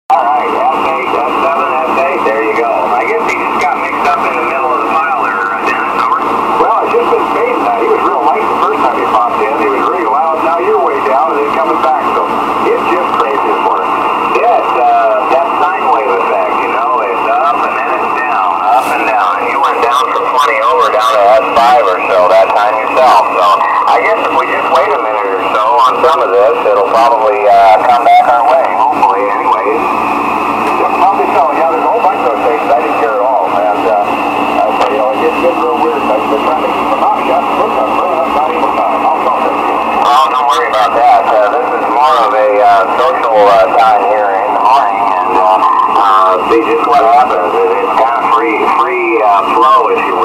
All right, F8, F7, F8, there you go. I guess he just got mixed up in the middle of the pile there, Dennis, over? Well, it's just been fading now. He was real light the first time he popped in. He was really loud. Now you're way down and then coming back. So it's just crazy for him. Yeah, it's that sine wave effect, you know. It's up and then it's down, up and down. And you went down from 20 over down to S5 or so that time yourself. So I guess if we just wait a minute or so on some of this, it'll probably come back our way, hopefully, anyways. Probably so. Yeah, there's a whole bunch of those things I didn't care at all. And, you know, it gets real weird. I've been trying to keep them out. Yeah, look, I'm not even time. I'll talk to you. Oh, don't worry about that. This is more of a social time here in the morning, and see just what happens. It's kind of free flow, if you